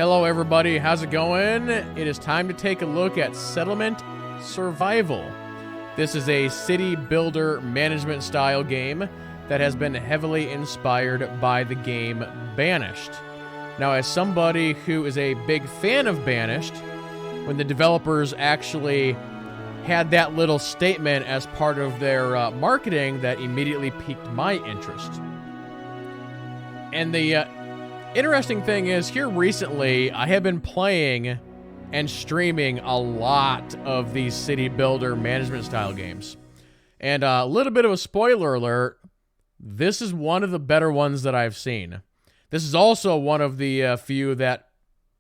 Hello everybody, how's it going? It is time to take a look at Settlement Survival. This is a city builder management style game that has been heavily inspired by the game Banished. Now, as somebody who is a big fan of Banished, when the developers actually had that little statement as part of their marketing, that immediately piqued my interest. And the interesting thing is, here recently, I have been playing and streaming a lot of these city builder management style games. And a little bit of a spoiler alert, this is one of the better ones that I've seen. This is also one of the few that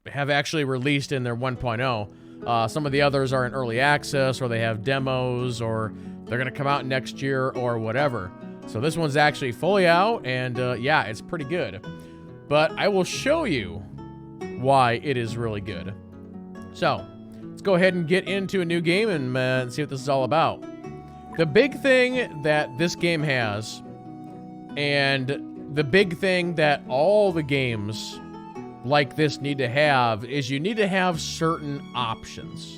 have actually released in their 1.0. Some of the others are in early access, or they have demos, or they're going to come out next year, or whatever. So this one's actually fully out, and yeah, it's pretty good. But I will show you why it is really good. So, let's go ahead and get into a new game and see what this is all about. The big thing that this game has, and the big thing that all the games like this need to have, is you need to have certain options.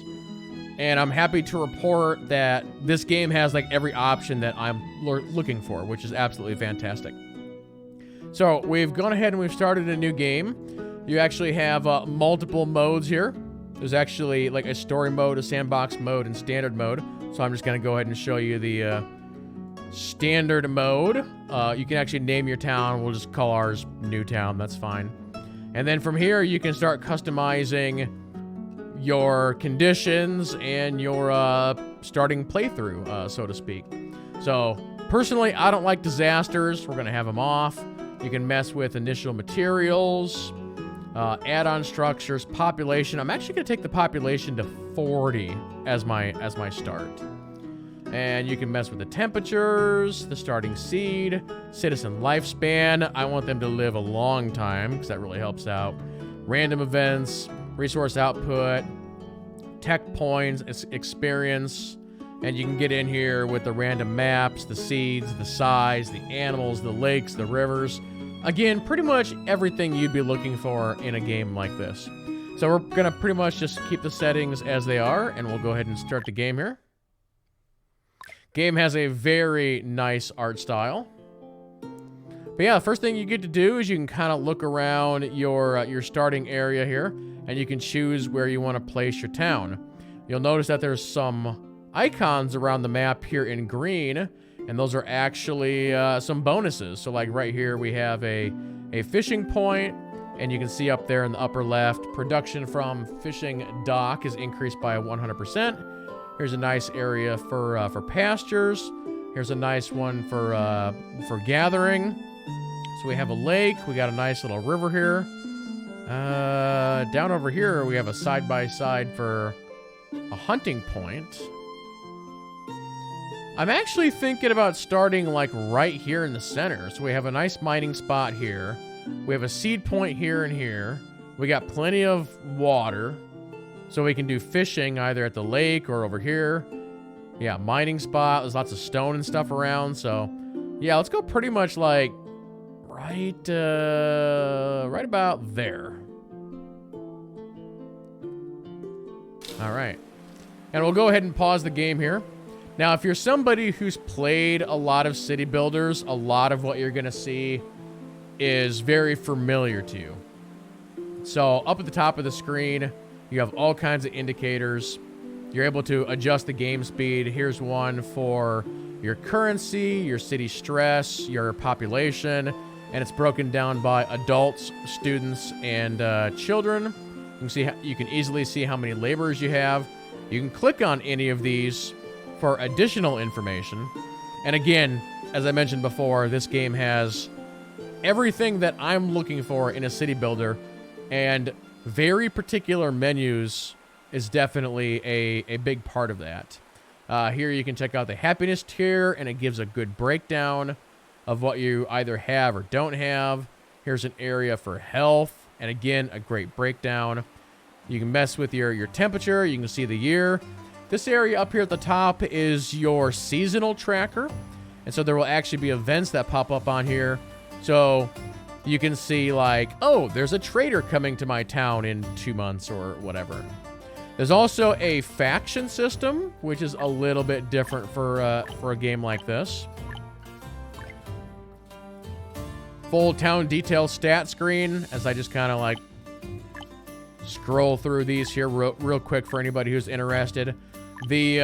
And I'm happy to report that this game has like every option that I'm looking for, which is absolutely fantastic. So we've gone ahead and we've started a new game. You actually have multiple modes here. There's actually like a story mode, a sandbox mode, and standard mode. So I'm just going to go ahead and show you the standard mode. You can actually name your town. We'll just call ours Newtown. That's fine. And then from here, you can start customizing your conditions and your starting playthrough, so to speak. So personally, I don't like disasters. We're going to have them off. You can mess with initial materials, add-on structures, population. I'm actually going to take the population to 40 as my start. And you can mess with the temperatures, the starting seed, citizen lifespan. I want them to live a long time because that really helps out. Random events, resource output, tech points, experience. And you can get in here with the random maps, the seeds, the size, the animals, the lakes, the rivers. Again, pretty much everything you'd be looking for in a game like this. So we're going to pretty much just keep the settings as they are, and we'll go ahead and start the game here. Game has a very nice art style. But yeah, the first thing you get to do is you can kind of look around your starting area here, and you can choose where you want to place your town. You'll notice that there's some icons around the map here in green, and those are actually some bonuses. So like right here we have a fishing point, and you can see up there in the upper left, production from fishing dock is increased by 100%. Here's a nice area for pastures. Here's a nice one for gathering. So we have a lake. We got a nice little river here. Down over here we have a side-by-side for a hunting point. I'm actually thinking about starting like right here in the center. So we have a nice mining spot here. We have a seed point here and here. We got plenty of water. So we can do fishing either at the lake or over here. Yeah, mining spot. There's lots of stone and stuff around. So yeah, let's go pretty much like right about there. All right. And we'll go ahead and pause the game here. Now, if you're somebody who's played a lot of city builders, a lot of what you're going to see is very familiar to you. So up at the top of the screen, you have all kinds of indicators. You're able to adjust the game speed. Here's one for your currency, your city stress, your population, and it's broken down by adults, students, and children. You can easily see how many laborers you have. You can click on any of these for additional information. And again, as I mentioned before, this game has everything that I'm looking for in a city builder, and very particular menus is definitely a big part of that. Here you can check out the happiness tier, and it gives a good breakdown of what you either have or don't have. Here's an area for health, and again, a great breakdown. You can mess with your temperature. You can see the year. This area up here at the top is your seasonal tracker. And so there will actually be events that pop up on here. So you can see like, oh, there's a trader coming to my town in 2 months or whatever. There's also a faction system, which is a little bit different for a game like this. Full town detail stat screen, as I just kind of like scroll through these here real quick for anybody who's interested. The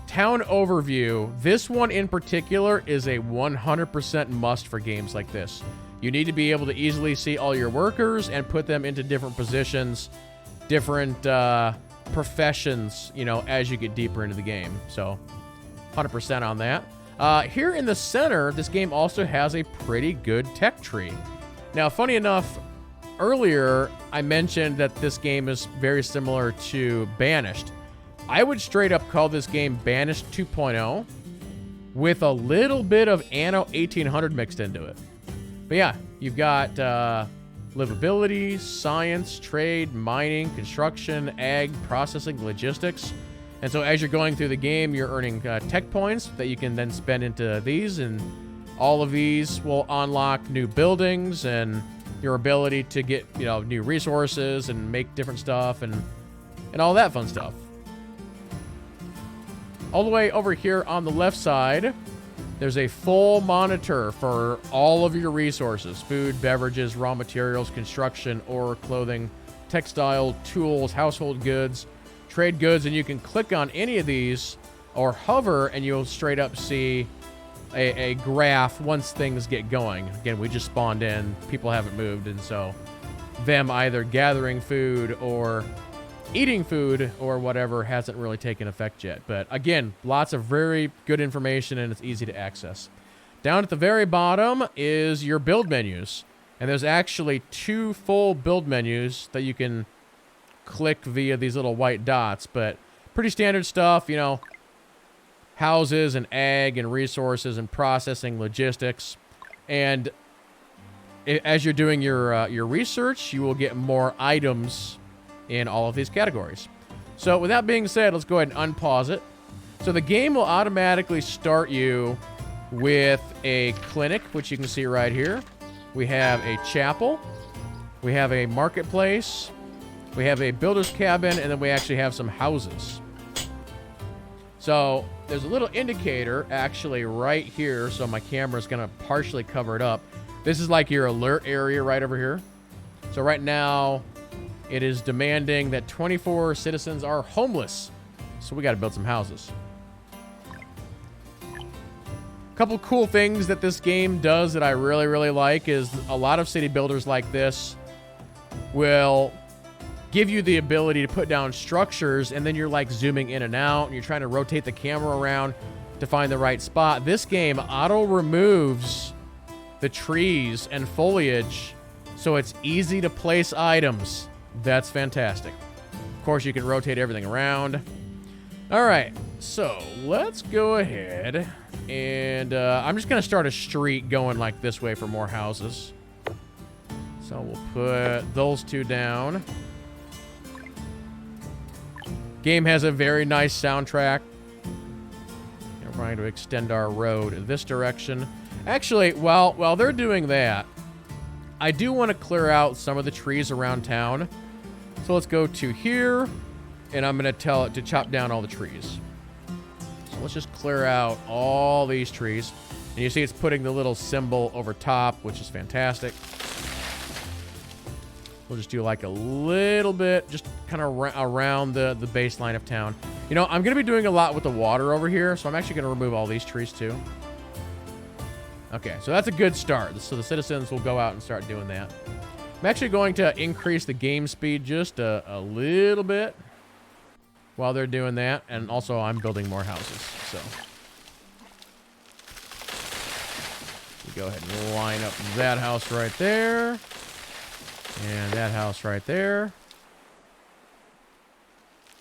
town overview, this one in particular is a 100% must for games like this. You need to be able to easily see all your workers and put them into different positions, different professions, you know, as you get deeper into the game. So 100% on that. Here in the center, this game also has a pretty good tech tree. Now, funny enough, earlier I mentioned that this game is very similar to Banished. I would straight up call this game Banished 2.0 with a little bit of Anno 1800 mixed into it. But yeah, you've got livability, science, trade, mining, construction, ag, processing, logistics. And so as you're going through the game, you're earning tech points that you can then spend into these, and all of these will unlock new buildings and your ability to get, you know, new resources and make different stuff and all that fun stuff. All the way over here on the left side, there's a full monitor for all of your resources: food, beverages, raw materials, construction, ore, clothing, textile, tools, household goods, trade goods, and you can click on any of these or hover and you'll straight up see a graph once things get going. Again, we just spawned in, people haven't moved, and so them either gathering food or eating food or whatever hasn't really taken effect yet. But again, lots of very good information and it's easy to access. Down at the very bottom is your build menus, and there's actually 2 full build menus that you can click via these little white dots, but pretty standard stuff, you know, houses and ag and resources and processing, logistics. And as you're doing your research, you will get more items in all of these categories. So with that being said, let's go ahead and unpause it. So the game will automatically start you with a clinic, which you can see right here. We have a chapel, we have a marketplace, we have a builder's cabin, and then we actually have some houses. So there's a little indicator actually right here, so my camera's gonna partially cover it up. This is like your alert area right over here. So right now, it is demanding that 24 citizens are homeless. So we gotta build some houses. A couple cool things that this game does that I really, really like is a lot of city builders like this will give you the ability to put down structures, and then you're like zooming in and out, and you're trying to rotate the camera around to find the right spot. This game auto removes the trees and foliage, so it's easy to place items. That's fantastic. Of course, you can rotate everything around. All right, so let's go ahead and I'm just gonna start a street going like this way for more houses. So we'll put those 2 down. Game has a very nice soundtrack. We're trying to extend our road in this direction. Actually, while they're doing that, I do want to clear out some of the trees around town. So let's go to here, and I'm going to tell it to chop down all the trees. So let's just clear out all these trees. And you see it's putting the little symbol over top, which is fantastic. We'll just do like a little bit, just kind of around the baseline of town. You know, I'm going to be doing a lot with the water over here, so I'm actually going to remove all these trees too. Okay, so that's a good start. So the citizens will go out and start doing that. I'm actually going to increase the game speed just a little bit while they're doing that. And also, I'm building more houses, so. We go ahead and line up that house right there. And that house right there.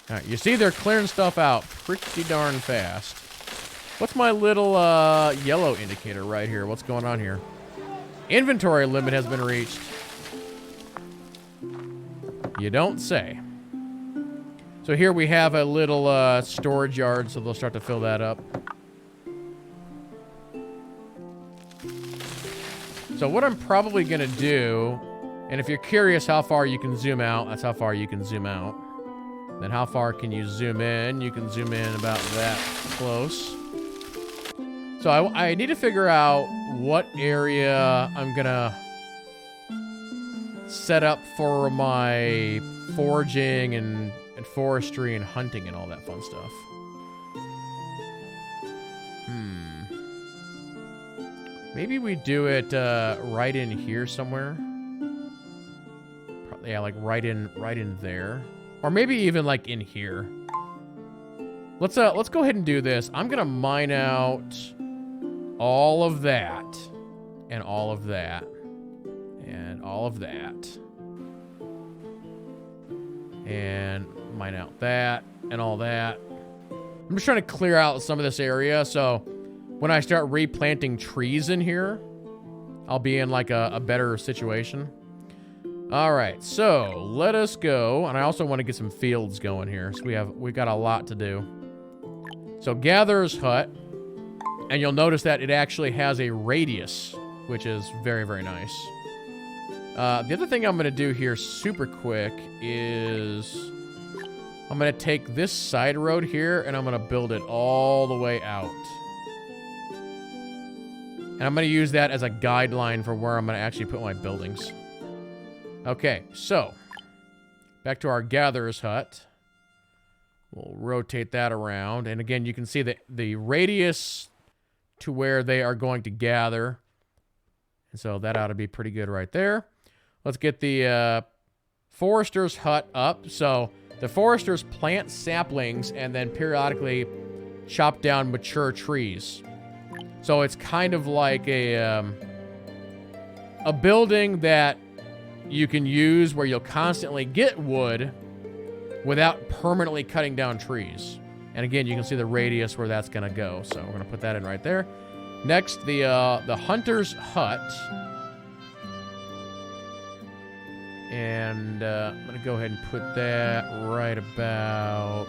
All right, you see they're clearing stuff out pretty darn fast. What's my little yellow indicator right here? What's going on here? Inventory limit has been reached. You don't say. So here we have a little storage yard, so they'll start to fill that up. So what I'm probably going to do, and if you're curious how far you can zoom out, that's how far you can zoom out. Then how far can you zoom in? You can zoom in about that close. So I need to figure out what area I'm going to set up for my foraging and forestry and hunting and all that fun stuff. Maybe we do it right in here somewhere. Probably, yeah, like right in there, or maybe even like in here. Let's go ahead and do this. I'm gonna mine out all of that, and all of that, and all of that, and mine out that and all that. I'm just trying to clear out some of this area, so when I start replanting trees in here, I'll be in like a better situation. All right, so let us go. And I also want to get some fields going here. So we got a lot to do. So Gatherer's Hut. And you'll notice that it actually has a radius, which is very, very nice. The other thing I'm going to do here super quick is I'm going to take this side road here and I'm going to build it all the way out. And I'm going to use that as a guideline for where I'm going to actually put my buildings. Okay, so back to our Gatherer's Hut. We'll rotate that around. And again, you can see that the radius to where they are going to gather. And so that ought to be pretty good right there. Let's get the Forester's Hut up. So the Foresters plant saplings and then periodically chop down mature trees. So it's kind of like a building that you can use where you'll constantly get wood without permanently cutting down trees. And again, you can see the radius where that's going to go. So we're going to put that in right there. Next, the Hunter's Hut. And I'm going to go ahead and put that right about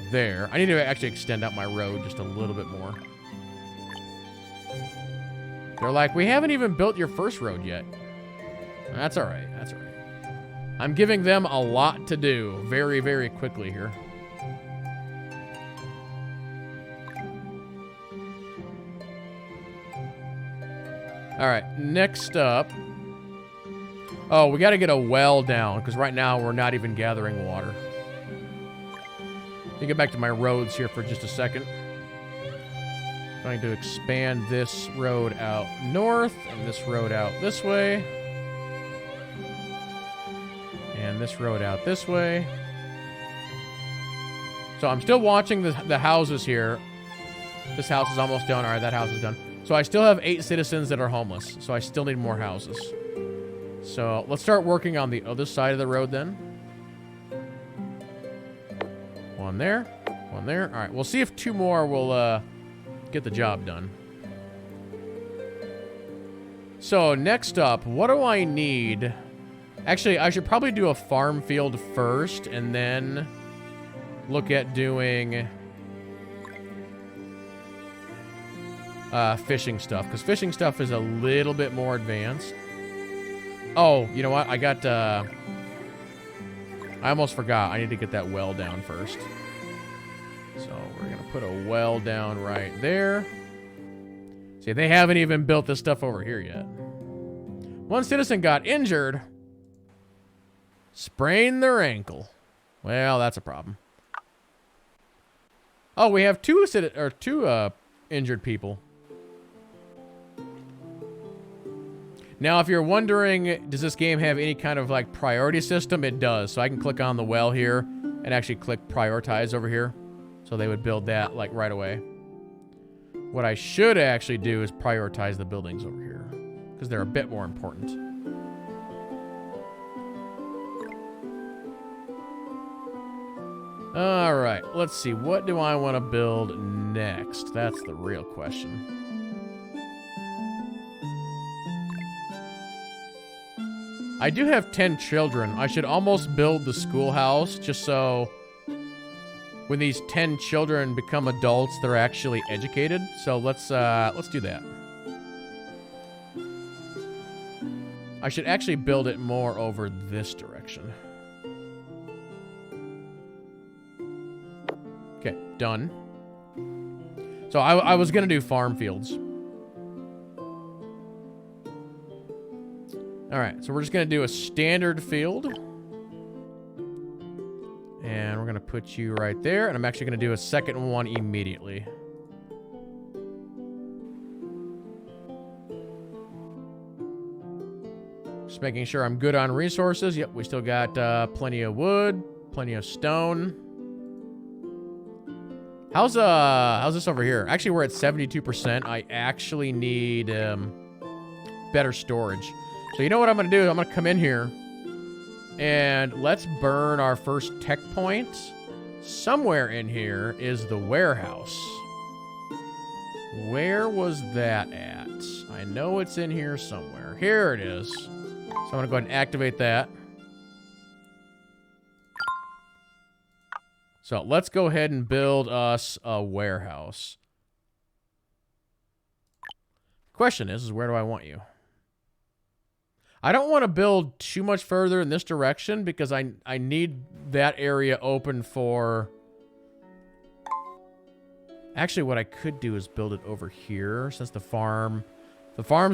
there. I need to actually extend out my road just a little bit more. They're like, we haven't even built your first road yet. That's all right. That's all right. I'm giving them a lot to do very, very quickly here. All right, next up. Oh, we got to get a well down because right now we're not even gathering water. Let me get back to my roads here for just a second. I'm going to expand this road out north and this road out this way. And this road out this way. So I'm still watching the houses here. This house is almost done. All right, that house is done. So I still have 8 citizens that are homeless. So I still need more houses. So let's start working on the other side of the road then. One there. One there. All right, we'll see if 2 more will get the job done. So next up, what do I need? Actually, I should probably do a farm field first and then look at doing fishing stuff, because fishing stuff is a little bit more advanced. Oh, you know what? I almost forgot. I need to get that well down first. So we're going to put a well down right there. See, they haven't even built this stuff over here yet. One citizen got injured. Sprained their ankle. Well, that's a problem. Oh, we have two injured people. Now, if you're wondering, does this game have any kind of like priority system? It does. So I can click on the well here and actually click prioritize over here. So they would build that like right away. What I should actually do is prioritize the buildings over here because they're a bit more important. All right, let's see. What do I want to build next? That's the real question. I do have 10 children. I should almost build the schoolhouse just so when these 10 children become adults, they're actually educated. So let's do that. I should actually build it more over this direction. Okay, done. So I was gonna do farm fields. All right, so we're just gonna do a standard field. And we're gonna put you right there, and I'm actually gonna do a second one immediately. Just making sure I'm good on resources. Yep, we still got plenty of wood, plenty of stone. How's this over here? Actually, we're at 72%. I actually need better storage. So you know what I'm gonna do? I'm gonna come in here and let's burn our first tech point. Somewhere in here is the warehouse. Where was that at? I know it's in here somewhere. Here it is. So I'm gonna go ahead and activate that. So let's go ahead and build us a warehouse. Question is where do I want you? I don't want to build too much further in this direction because I need that area open for... Actually, what I could do is build it over here since the farms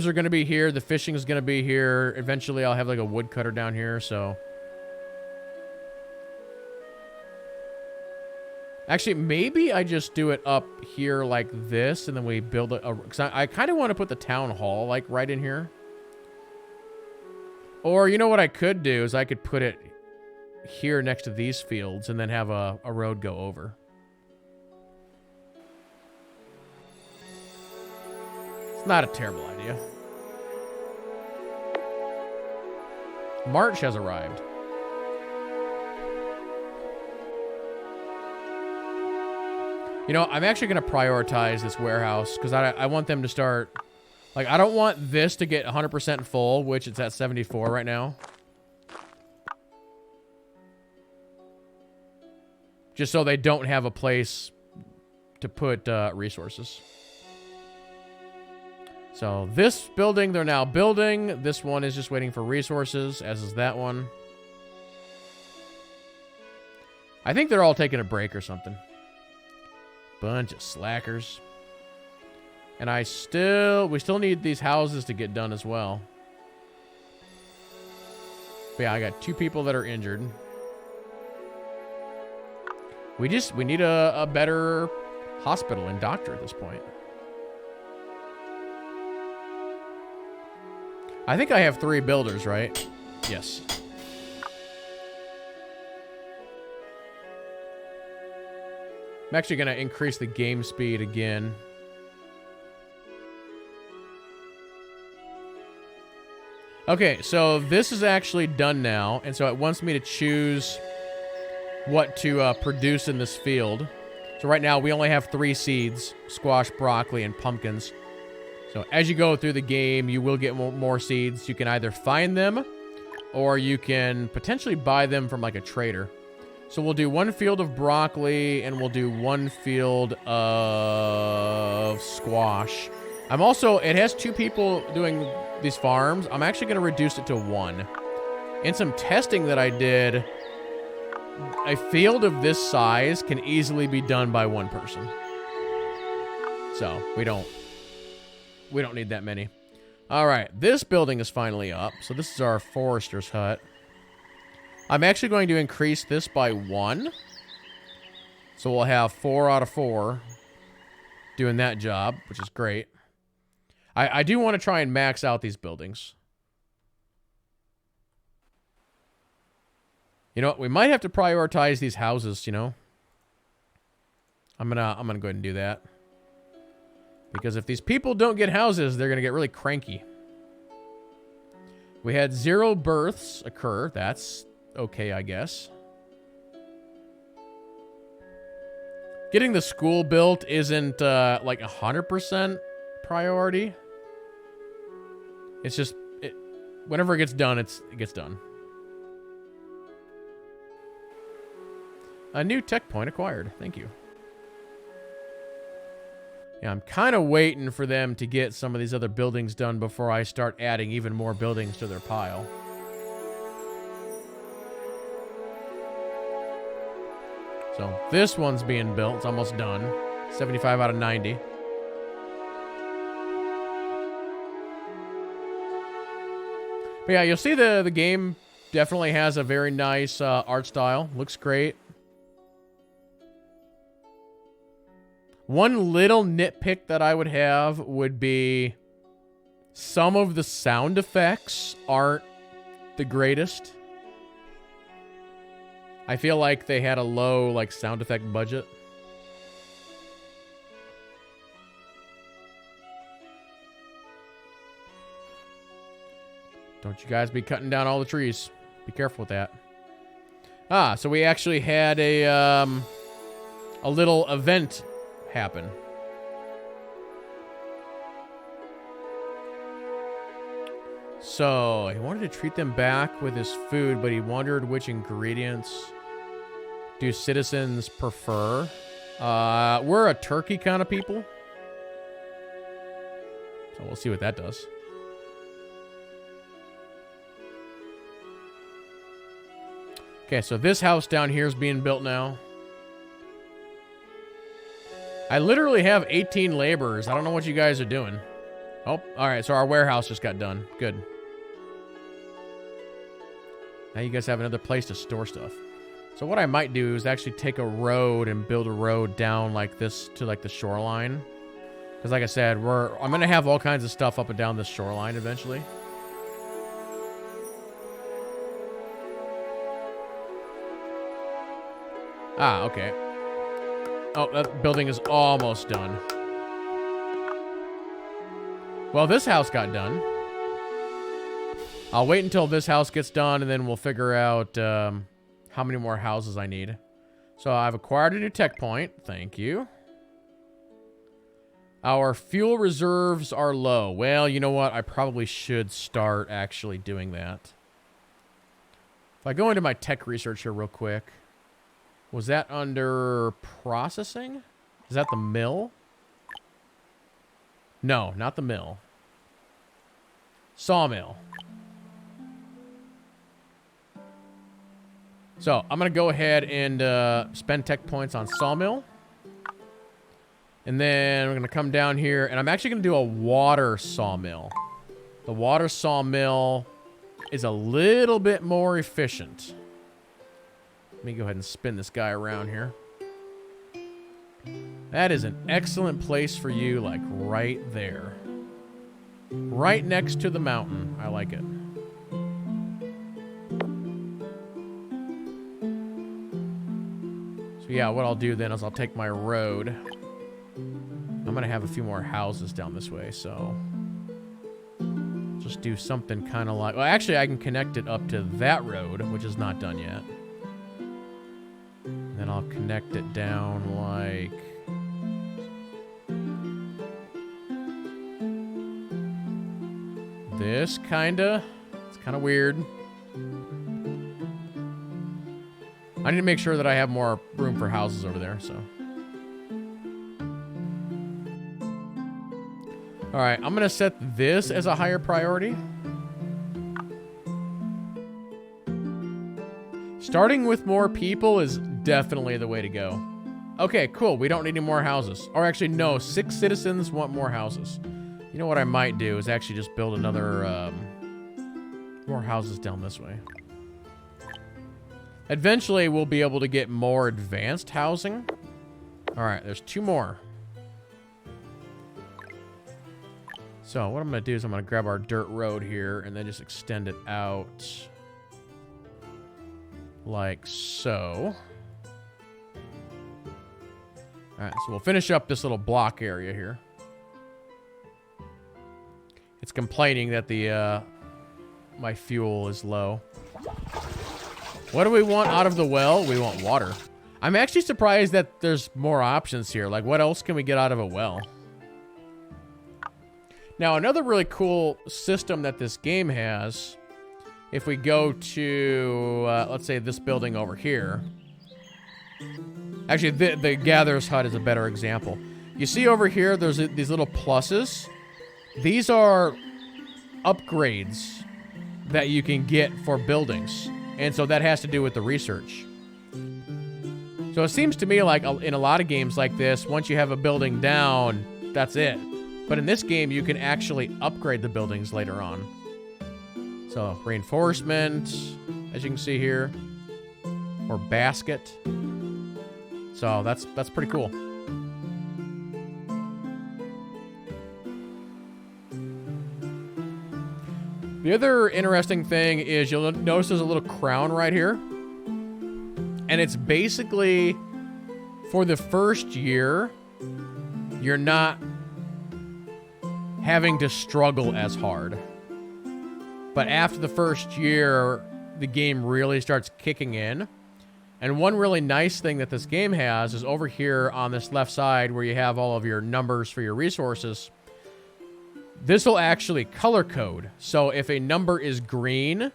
are going to be here. The fishing is going to be here. Eventually, I'll have like a woodcutter down here, so... Actually, maybe I just do it up here like this, and then we build a... Because I kind of want to put the town hall, like, right in here. Or, you know what I could do is I could put it here next to these fields and then have a road go over. It's not a terrible idea. March has arrived. You know, I'm actually going to prioritize this warehouse because I want them to start... Like, I don't want this to get 100% full, which it's at 74 right now. Just so they don't have a place to put resources. So this building, they're now building. This one is just waiting for resources, as is that one. I think they're all taking a break or something. Bunch of slackers. And we still need these houses to get done as well. But yeah, I got 2 people that are injured. We need a better hospital and doctor at this point. I think I have 3 builders, right? Yes. I'm actually going to increase the game speed again. Okay, so this is actually done now, and so it wants me to choose what to produce in this field. So right now, we only have 3 seeds: squash, broccoli, and pumpkins. So as you go through the game, you will get more seeds. You can either find them, or you can potentially buy them from like a trader. So we'll do 1 field of broccoli, and we'll do 1 field of squash. It has 2 people doing these farms. I'm actually going to reduce it to 1. In some testing that I did, a field of this size can easily be done by 1 person. So we don't need that many. All right, this building is finally up. So this is our forester's hut. I'm actually going to increase this by 1. So we'll have 4 out of 4 doing that job, which is great. I do want to try and max out these buildings. You know what? We might have to prioritize these houses, you know? I'm gonna go ahead and do that. Because if these people don't get houses, they're gonna get really cranky. We had 0 births occur. That's okay, I guess. Getting the school built isn't like 100% priority. It's just whenever it gets done, it gets done. A new tech point acquired. Thank you. Yeah, I'm kind of waiting for them to get some of these other buildings done before I start adding even more buildings to their pile. So this one's being built. It's almost done. 75 out of 90. But yeah, you'll see the game definitely has a very nice art style. Looks great. One little nitpick that I would have would be some of the sound effects aren't the greatest. I feel like they had a low like sound effect budget. Don't you guys be cutting down all the trees. Be careful with that. Ah, so we actually had a little event happen. So, he wanted to treat them back with his food, but he wondered which ingredients do citizens prefer. We're a turkey kind of people. So we'll see what that does. Okay, so this house down here is being built now. I literally have 18 laborers. I don't know what you guys are doing. Oh, all right, so our warehouse just got done. Good. Now you guys have another place to store stuff. So what I might do is actually take a road and build a road down like this to like the shoreline. Because like I said, I'm going to have all kinds of stuff up and down this shoreline eventually. Ah, okay. Oh, that building is almost done. Well, this house got done. I'll wait until this house gets done, and then we'll figure out how many more houses I need. So I've acquired a new tech point. Thank you. Our fuel reserves are low. Well, you know what? I probably should start actually doing that. If I go into my tech research here real quick. Was that under processing? Is that the mill? No, not the mill. Sawmill. So, I'm going to go ahead and spend tech points on sawmill. And then we're going to come down here, and I'm actually going to do a water sawmill. The water sawmill is a little bit more efficient. Let me go ahead and spin this guy around here. That is an excellent place for you, like right there. Right next to the mountain. I like it. So yeah, what I'll do then is I'll take my road. I'm going to have a few more houses down this way, so... just do something kind of like... well, actually, I can connect it up to that road, which is not done yet. Then I'll connect it down like... this, kinda. It's kind of weird. I need to make sure that I have more room for houses over there, so... Alright, I'm gonna set this as a higher priority. Starting with more people is definitely the way to go. Okay, cool. We don't need any more houses. Or actually, no. 6 citizens want more houses. You know what I might do is actually just build another, more houses down this way. Eventually, we'll be able to get more advanced housing. All right, there's 2 more. So what I'm going to do is I'm going to grab our dirt road here and then just extend it out like so. All right, so we'll finish up this little block area here. It's complaining that the my fuel is low. What do we want out of the well? We want water. I'm actually surprised that there's more options here. Like, what else can we get out of a well? Now, another really cool system that this game has, if we go to, let's say this building over here, Actually, the gatherer's hut is a better example. You see over here, there's these little pluses. These are upgrades that you can get for buildings. And so that has to do with the research. So it seems to me like in a lot of games like this, once you have a building down, that's it. But in this game, you can actually upgrade the buildings later on. So reinforcement, as you can see here, or basket. So that's pretty cool. The other interesting thing is you'll notice there's a little crown right here. And it's basically for the first year, you're not having to struggle as hard. But after the first year, the game really starts kicking in. And one really nice thing that this game has is over here on this left side where you have all of your numbers for your resources. This will actually color code. So if a number is green,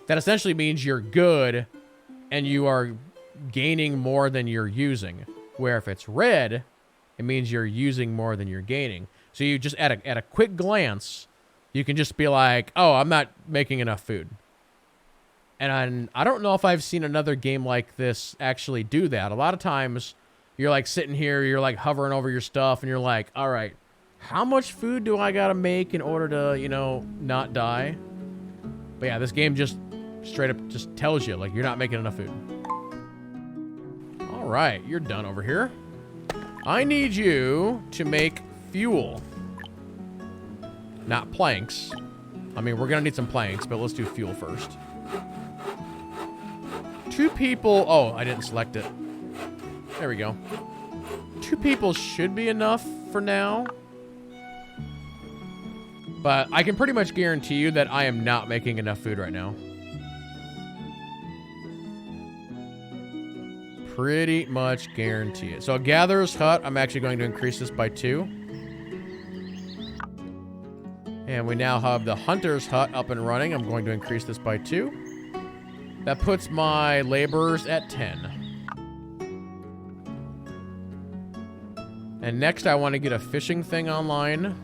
that essentially means you're good and you are gaining more than you're using. Where if it's red, it means you're using more than you're gaining. So you just, at a quick glance, you can just be like, oh, I'm not making enough food. And I don't know if I've seen another game like this actually do that. A lot of times, you're like sitting here, you're like hovering over your stuff, and you're like, all right, how much food do I gotta make in order to, you know, not die? But yeah, this game just straight up just tells you, like, you're not making enough food. All right, you're done over here. I need you to make fuel. Not planks. I mean, we're gonna need some planks, but let's do fuel first. 2 people... Oh, I didn't select it. There we go. 2 people should be enough for now. But I can pretty much guarantee you that I am not making enough food right now. Pretty much guarantee it. So Gatherer's Hut, I'm actually going to increase this by 2. And we now have the Hunter's Hut up and running. I'm going to increase this by 2. That puts my laborers at 10. And next I want to get a fishing thing online.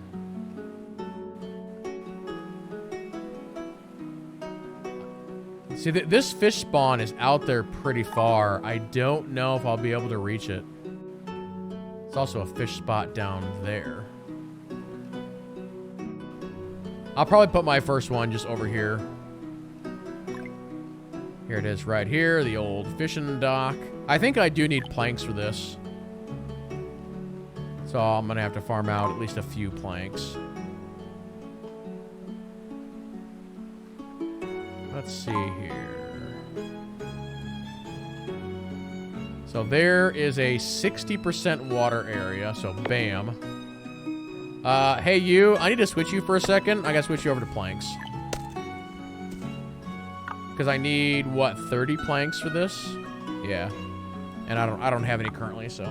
See, this fish spawn is out there pretty far. I don't know if I'll be able to reach it. There's also a fish spot down there. I'll probably put my first one just over here. Here it is right here, the old fishing dock. I think I do need planks for this. So I'm gonna have to farm out at least a few planks. Let's see here. So there is a 60% water area, so bam. Hey you, I need to switch you for a second. I gotta switch you over to planks. Because I need, what, 30 planks for this? Yeah. And I don't have any currently, so.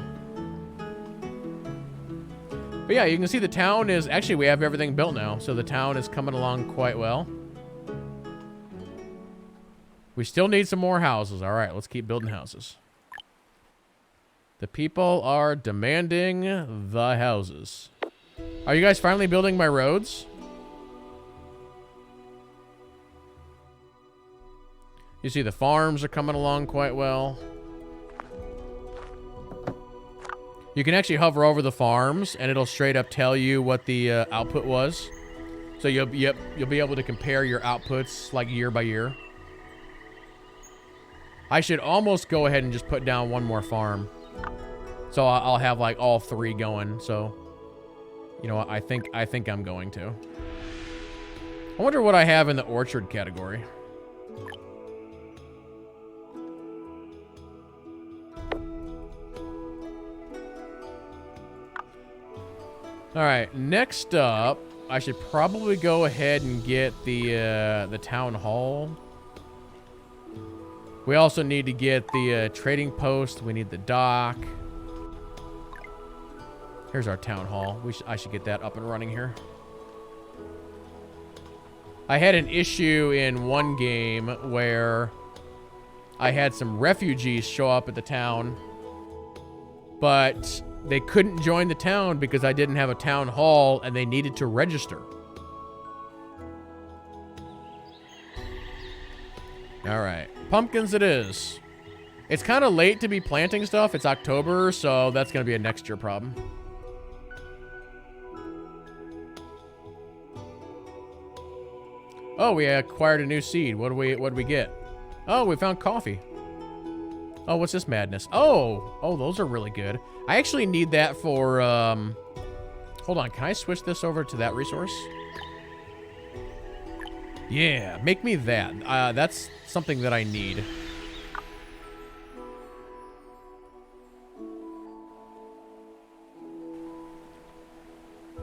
But yeah, you can see the town is, actually we have everything built now, so the town is coming along quite well. We still need some more houses. All right, let's keep building houses. The people are demanding the houses. Are you guys finally building my roads? You see the farms are coming along quite well. You can actually hover over the farms and it'll straight up tell you what the output was. So you'll be able to compare your outputs like year by year. I should almost go ahead and just put down one more farm. So I'll have like all 3 going. So, you know what? I think I'm going to. I wonder what I have in the orchard category. All right, next up, I should probably go ahead and get the town hall. We also need to get the trading post. We need the dock. Here's our town hall. I should get that up and running here. I had an issue in one game where I had some refugees show up at the town, but they couldn't join the town because I didn't have a town hall and they needed to register. All right, pumpkins it is. It's kind of late to be planting stuff. It's October, so that's going to be a next year problem. Oh, we acquired a new seed. What do we get? Oh, we found coffee. Oh, what's this madness? Oh, those are really good. I actually need that for, hold on. Can I switch this over to that resource? Yeah, make me that. That's something that I need.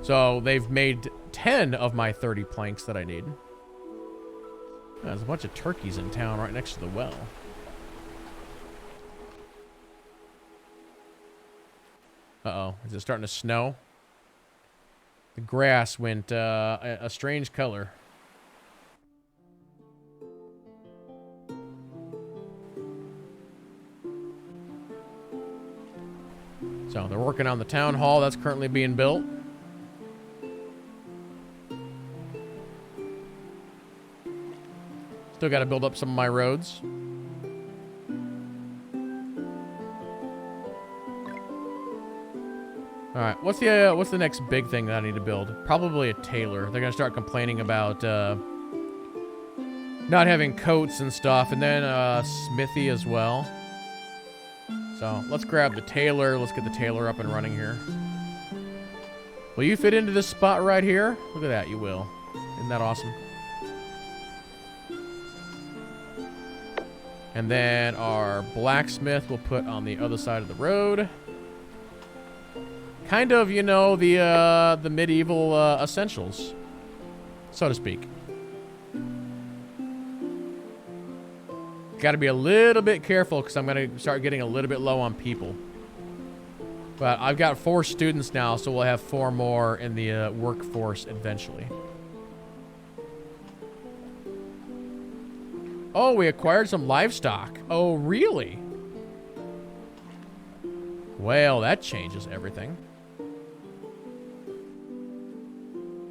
So they've made 10 of my 30 planks that I need. There's a bunch of turkeys in town right next to the well. Uh-oh. Is it starting to snow? The grass went a strange color. So they're working on the town hall that's currently being built. Still got to build up some of my roads. All right, what's the next big thing that I need to build? Probably a tailor. They're gonna start complaining about not having coats and stuff, and then smithy as well. So let's grab the tailor. Let's get the tailor up and running here. Will you fit into this spot right here? Look at that, you will. Isn't that awesome? And then our blacksmith we'll put on the other side of the road. Kind of, you know, the medieval essentials, so to speak. Got to be a little bit careful because I'm going to start getting a little bit low on people. But I've got 4 students now, so we'll have 4 more in the workforce eventually. Oh, we acquired some livestock. Oh, really? Well, that changes everything.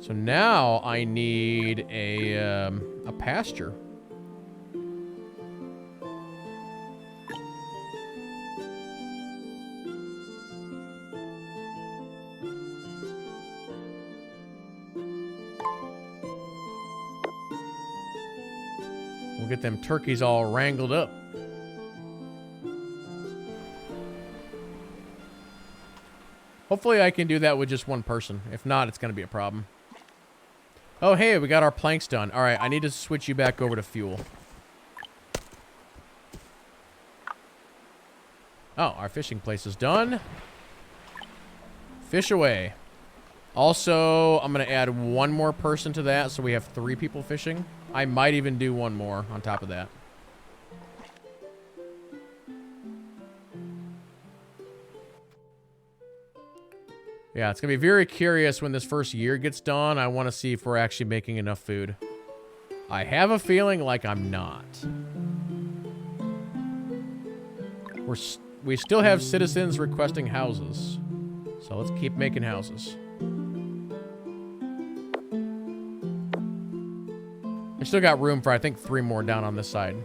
So now I need a pasture. We'll get them turkeys all wrangled up. Hopefully I can do that with just one person. If not, it's going to be a problem. Oh, hey, we got our planks done. All right, I need to switch you back over to fuel. Oh, our fishing place is done. Fish away. Also, I'm going to add 1 more person to that, so we have 3 people fishing. I might even do 1 more on top of that. Yeah, it's going to be very curious when this first year gets done. I want to see if we're actually making enough food. I have a feeling like I'm not. We still have citizens requesting houses. So let's keep making houses. I still got room for, I think, 3 more down on this side.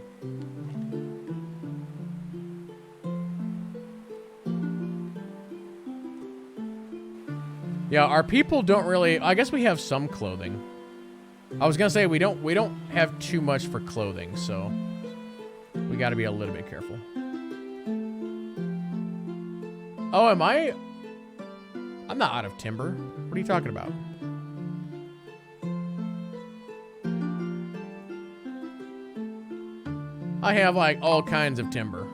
Yeah, our people don't really... I guess we have some clothing. I was gonna say we don't have too much for clothing, so we got to be a little bit careful. Oh, am I? I'm not out of timber. What are you talking about? I have like all kinds of timber.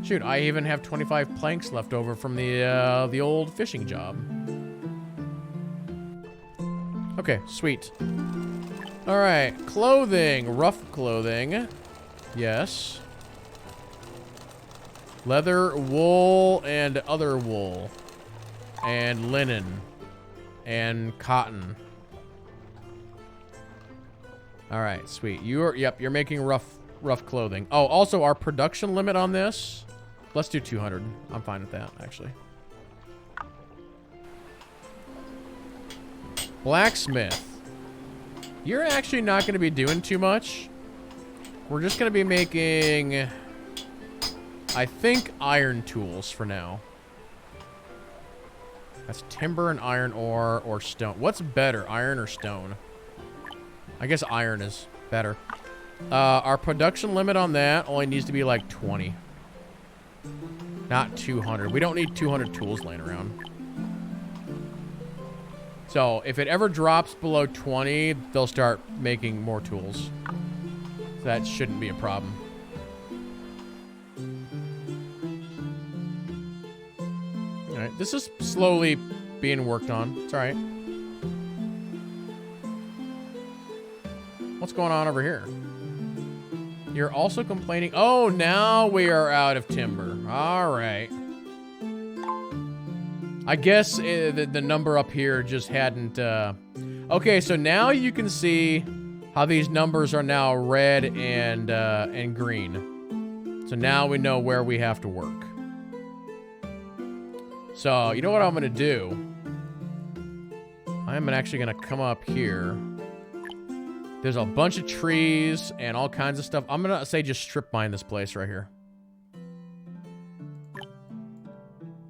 Shoot, I even have 25 planks left over from the old fishing job. Okay, sweet. All right, clothing, rough clothing. Yes. Leather, wool, and other wool. And linen. and cotton. All right, sweet. Yep, you're making rough clothing. Oh, also our production limit on this, let's do 200. I'm fine with that, actually. Blacksmith. You're actually not going to be doing too much. We're just going to be making, I think, iron tools for now. That's timber and iron ore or stone. What's better, iron or stone? I guess iron is better. Our production limit on that only needs to be like 20. Not 200. We don't need 200 tools laying around. So if it ever drops below 20, they'll start making more tools. So that shouldn't be a problem. All right, this is slowly being worked on. It's all right. What's going on over here? You're also complaining. Oh, now we are out of timber. All right. I guess the number up here just hadn't... Okay, so now you can see how these numbers are now red and green. So now we know where we have to work. So, you know what I'm going to do? I'm actually going to come up here. There's a bunch of trees and all kinds of stuff. I'm going to say just strip mine this place right here.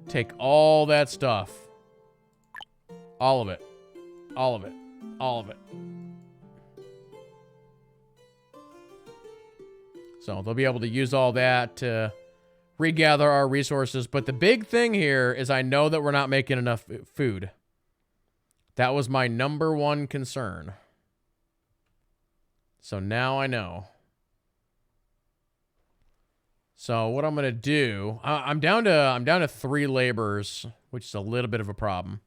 Take all that stuff. All of it. All of it. All of it. So they'll be able to use all that to regather our resources. But the big thing here is I know that we're not making enough food. That was my #1 concern. So now I know. So what I'm gonna do, I'm down to 3 laborers, which is a little bit of a problem.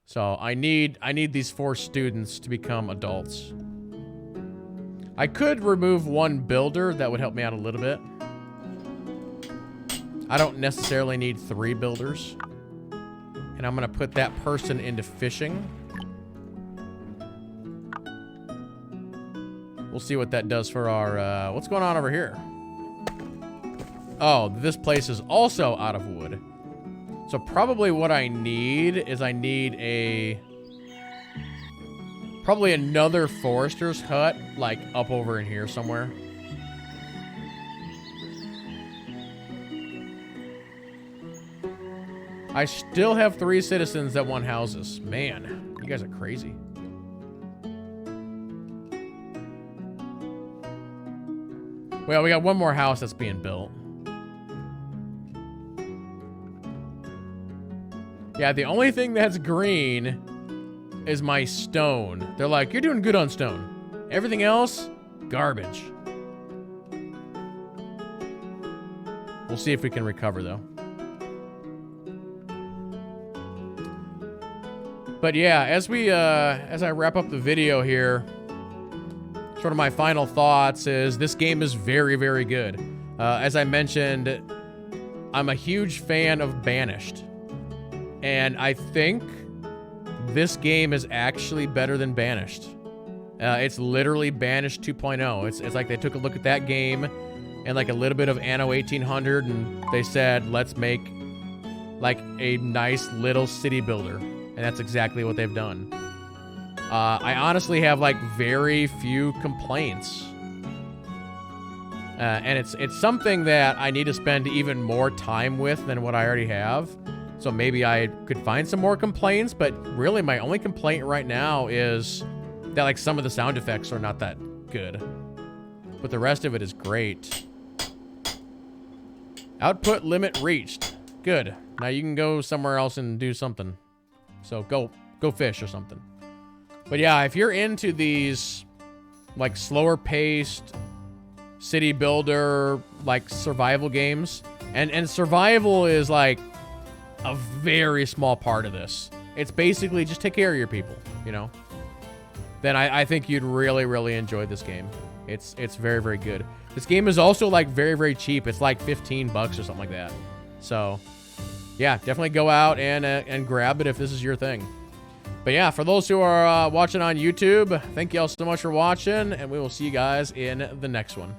So I need these 4 students to become adults. I could remove 1 builder, that would help me out a little bit. I don't necessarily need 3 builders. And I'm gonna put that person into fishing. We'll see what that does for our, what's going on over here? Oh, this place is also out of wood. So probably what I need is probably another forester's hut, like up over in here somewhere. I still have 3 citizens that want houses. Man, you guys are crazy. Well, we got 1 more house that's being built. Yeah, the only thing that's green is my stone. They're like, you're doing good on stone. Everything else, garbage. We'll see if we can recover, though. But yeah, as I wrap up the video here, sort of my final thoughts is this game is very, very good. As I mentioned, I'm a huge fan of Banished. And I think this game is actually better than Banished. It's literally Banished 2.0. It's like they took a look at that game and like a little bit of Anno 1800 and they said, let's make like a nice little city builder. And that's exactly what they've done. I honestly have like very few complaints. And it's something that I need to spend even more time with than what I already have. So maybe I could find some more complaints, but really my only complaint right now is that like some of the sound effects are not that good. But the rest of it is great. Output limit reached. Good. Now you can go somewhere else and do something. So go fish or something. But yeah, if you're into these like slower paced city builder like survival games, and survival is like a very small part of this. It's basically just take care of your people, you know? Then I think you'd really, really enjoy this game. It's very, very good. This game is also like very, very cheap. It's like 15 bucks or something like that. So yeah, definitely go out and grab it if this is your thing. But yeah, for those who are watching on YouTube, thank you all so much for watching, and we will see you guys in the next one.